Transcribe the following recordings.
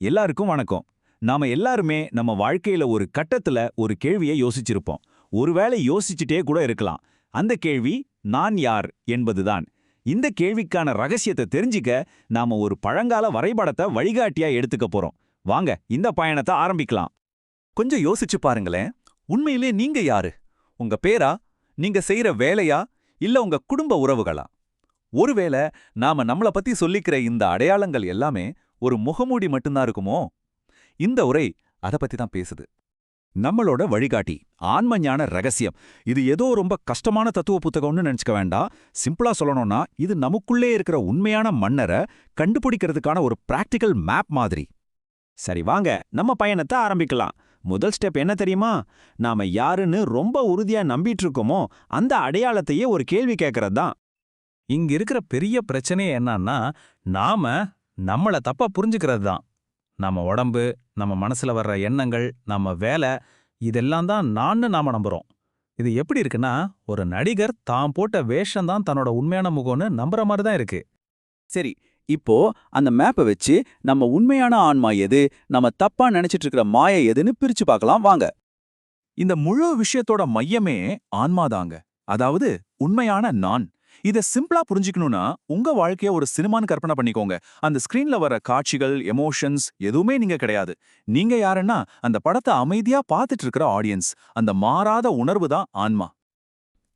எல்லாருக்கும் வணக்கம். நாம எல்லாருமே நம்ம வாழ்க்கையில ஒரு கட்டத்துல ஒரு கேள்வியை யோசிச்சிருப்போம். ஒருவேளை யோசிச்சுட்டே கூட இருக்கலாம். அந்த கேள்வி நான் யார் என்பதுதான். இந்த கேள்விக்கான ரகசியத்தை தெரிஞ்சுக்க நாம ஒரு பழங்கால வரைபடத்தை வழிகாட்டியா எடுத்துக்க போறோம். வாங்க இந்த பயணத்தை ஆரம்பிக்கலாம். கொஞ்சம் யோசிச்சு பாருங்களேன். உண்மையிலே நீங்க யாரு? உங்க பேரா? நீங்க செய்யற வேலையா? இல்ல உங்க குடும்ப உறவுகளா? ஒருவேளை நாம நம்மள பத்தி சொல்லிக்கிற இந்த அடையாளங்கள் எல்லாமே ஒரு முகமூடி மட்டும்தான் இருக்குமோ? இந்த உரை அத பத்தி தான் பேசுது. நம்மளோட வழிகாட்டி ஆன்ம ஞான ரகசியம். இது ஏதோ ரொம்ப கஷ்டமான தத்துவ புத்தகம்னு நினைச்சுக்க வேண்டாம். சிம்பிளா சொல்லணும்னா இது நமக்குள்ளே இருக்கிற உண்மையான மன்னரை கண்டுபிடிக்கிறதுக்கான ஒரு பிராக்டிக்கல் மேப் மாதிரி. சரி வாங்க நம்ம பயணத்தை ஆரம்பிக்கலாம். முதல் ஸ்டெப் என்ன தெரியுமா? நாம யாருன்னு ரொம்ப உறுதியா நம்பிட்டு இருக்கோமோ அந்த அடையாளத்தையே ஒரு கேள்வி கேட்கறது தான். இங்க இருக்கிற பெரிய பிரச்சனையே என்னன்னா, நாம நம்மள தப்பா புரிஞ்சுக்கிறது தான். நம்ம உடம்பு, நம்ம மனசுல வர்ற எண்ணங்கள், நம்ம வேலை, இதெல்லாம் தான் நான்னு நாம நம்புறோம். இது எப்படி இருக்குன்னா, ஒரு நடிகர் தான் போட்ட வேஷம் தான் தன்னோட உண்மையான முகம்னு நம்புற மாதிரி தான் இருக்கு. சரி, இப்போ அந்த மேப்பை வச்சு நம்ம உண்மையான ஆன்மா எது, நம்ம தப்பா நினைச்சிட்டு இருக்கிற மாயை எதுன்னு பிரிச்சு பார்க்கலாம் வாங்க. இந்த முழு விஷயத்தோட மையமே ஆன்மாதாங்க. அதாவது உண்மையான நான். இத சிம்பிளா புரிஞ்சுக்கணும்னா உங்க வாழ்க்கைய ஒரு சினிமான்னு கற்பனை பண்ணிக்கோங்க. அந்த ஸ்கிரீன்ல வர காட்சிகள், எமோஷன்ஸ் எதுவுமே நீங்க கிடையாது. நீங்க யாருன்னா அந்த படத்தை அமைதியா பார்த்துட்டு இருக்கிற ஆடியன்ஸ். அந்த மாறாத உணர்வு தான் ஆன்மா.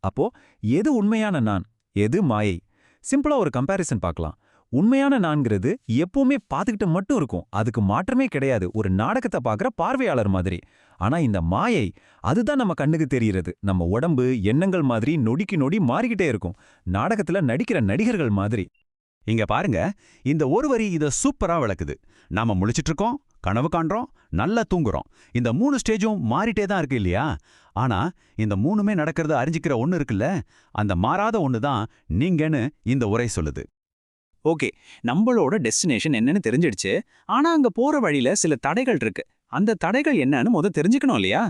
அப்போ எது உண்மையான நான், எது மாயை? சிம்பிளா ஒரு கம்பேரிசன் பார்க்கலாம். உண்மையான நான்கிறது எப்பவுமே பார்த்துக்கிட்டு மட்டும் இருக்கும். அதுக்கு மாற்றமே கிடையாது. ஒரு நாடகத்தை பார்க்குற பார்வையாளர் மாதிரி. ஆனா இந்த மாயை, அதுதான் நம்ம கண்ணுக்கு தெரிகிறது. நம்ம உடம்பு, எண்ணங்கள் மாதிரி நொடிக்கு நொடி மாறிக்கிட்டே இருக்கும். நாடகத்துல நடிக்கிற நடிகர்கள் மாதிரி. இங்க பாருங்க, இந்த ஒரு வரி இத சூப்பரா விளக்குது. நாம முழிச்சிட்டு இருக்கோம், கனவு காண்றோம், நல்லா தூங்குறோம். இந்த 3 ஸ்டேஜும் மாறிட்டே தான் இருக்கு இல்லையா? ஆனா இந்த 3மே நடக்கிறது அறிஞ்சிக்கிற ஒண்ணு இருக்குல்ல, அந்த மாறாத ஒண்ணு தான் நீங்கன்னு இந்த உரை சொல்லுது. ஓகே, நம்மளோட டெஸ்டினேஷன் என்னன்னு தெரிஞ்சிடுச்சு. ஆனா அங்க போற வழியில சில தடைகள் இருக்கு. அந்த தடைகள் என்னன்னு தெரிஞ்சுக்கணும் இல்லையா?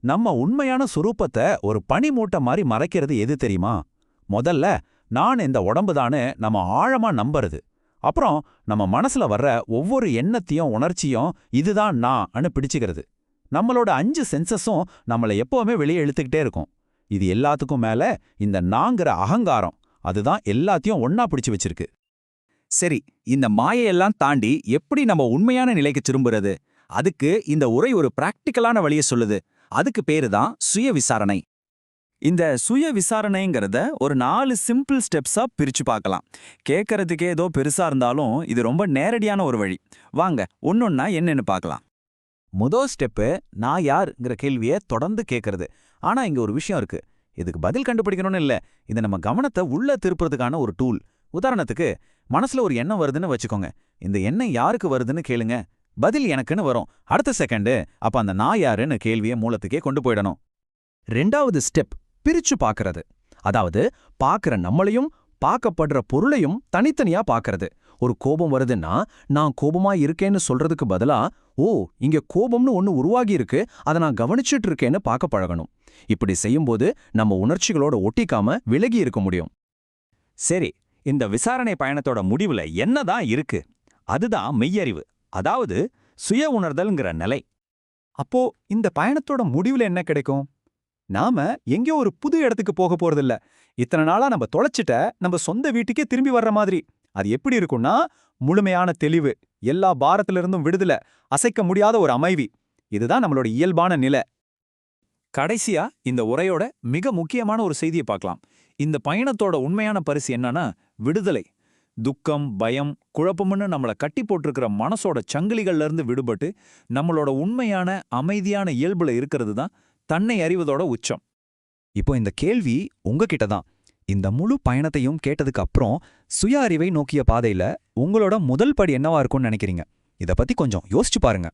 நம்ம உண்மையான சுரூபத்தை ஒரு பனி மூட்டை மாதிரி மறைக்கிறது எது தெரியுமா? முதல்ல நான் இந்த உடம்புதான்னு நம்ம ஆழமா நம்புறது. அப்புறம் நம்ம மனசுல வர்ற ஒவ்வொரு எண்ணத்தையும் உணர்ச்சியும் இதுதான் நான் பிடிச்சுக்கிறது. நம்மளோட 5 சென்சஸும் நம்மளை எப்பவுமே வெளியே இழுத்துக்கிட்டே இருக்கும். இது எல்லாத்துக்கும் மேல இந்த நாங்கிற அகங்காரம், அதுதான் எல்லாத்தையும் ஒன்னா பிடிச்சு வச்சிருக்கு. சரி, இந்த மாயையெல்லாம் தாண்டி எப்படி நம்ம உண்மையான நிலைக்கு திரும்புறது? அதுக்கு இந்த உரை ஒரு பிராக்டிக்கலான வழியை சொல்லுது. அதுக்கு பேரு தான் சுய விசாரணை. இந்த சுய விசாரணைங்கிறத ஒரு 4 சிம்பிள் ஸ்டெப்ஸா பிரிச்சு பார்க்கலாம். கேட்கறதுக்கே ஏதோ பெருசா இருந்தாலும் இது ரொம்ப நேரடியான ஒரு வழி. வாங்க ஒன்னொன்னா என்னன்னு பார்க்கலாம். முதல் ஸ்டெப்பு நான் யார்ங்கிற கேள்வியை தொடர்ந்து கேட்கறது. ஆனா இங்க ஒரு விஷயம் இருக்கு. இதுக்கு பதில் கண்டுபிடிக்கணும்னு இல்ல, இது நம்ம கவனத்தை உள்ள திருப்புறதுக்கான ஒரு டூல். உதாரணத்துக்கு, மனசுல ஒரு எண்ணம் வருதுன்னு வச்சுக்கோங்க. இந்த எண்ணம் யாருக்கு வருதுன்னு கேளுங்க. பதில் எனக்குன்னு வரும். அடுத்த செகண்டு அப்ப அந்த நான் யாருன்னு கேள்வியை மூலத்துக்கே கொண்டு போயிடணும். 2வது ஸ்டெப் பிரிச்சு பார்க்கறது. அதாவது பார்க்கற நம்மளையும் பார்க்கப்படுற பொருளையும் தனித்தனியா பார்க்கறது. ஒரு கோபம் வருதுன்னா நான் கோபமா இருக்கேன்னு சொல்றதுக்கு பதிலா, ஓ இங்க கோபம்னு ஒன்னு உருவாகி இருக்கு, அதை நான் கவனிச்சுட்டு இருக்கேன்னு பார்க்க பழகணும். இப்படி செய்யும்போது நம்ம உணர்ச்சிகளோட ஒட்டிக்காம விலகி இருக்க முடியும். சரி, இந்த விசாரணை பயணத்தோட முடிவுல என்னதான் இருக்கு? அதுதான் மெய்யறிவு, அதாவது சுய உணர்தல்ங்கிற நிலை. அப்போ இந்த பயணத்தோட முடிவுல என்ன கிடைக்கும்? நாம எங்கேயோ ஒரு புது இடத்துக்கு போக போறதில்ல. இத்தனை நாளா நம்ம தொலைச்சிட்ட நம்ம சொந்த வீட்டுக்கே திரும்பி வர்ற மாதிரி. அது எப்படி இருக்கும்னா, முழுமையான தெளிவு, எல்லா பாரத்திலிருந்தும் விடுதலை, அசைக்க முடியாத ஒரு அமைதி. இதுதான் நம்மளோட இயல்பான நிலை. கடைசியா இந்த உரையோட மிக முக்கியமான ஒரு செய்தியை பார்க்கலாம். இந்த பயணத்தோட உண்மையான பரிசு என்னன்னா விடுதலை. துக்கம், பயம், குழப்பம்னு நம்மளை கட்டி போட்டிருக்கிற மனசோட சங்கிலிகள்ல இருந்து விடுபட்டு நம்மளோட உண்மையான அமைதியான இயல்புல இருக்கிறது தான் தன்னை அறிவதோட உச்சம். இப்போ இந்த கேள்வி உங்ககிட்ட தான். இந்த முழு பயணத்தையும் கேட்டதுக்கு அப்புறம் சுய அறிவை நோக்கிய பாதையில உங்களோட முதல் படி என்னவா இருக்கும்னு நினைக்கிறீங்க? இத பத்தி கொஞ்சம் யோசிச்சு பாருங்க.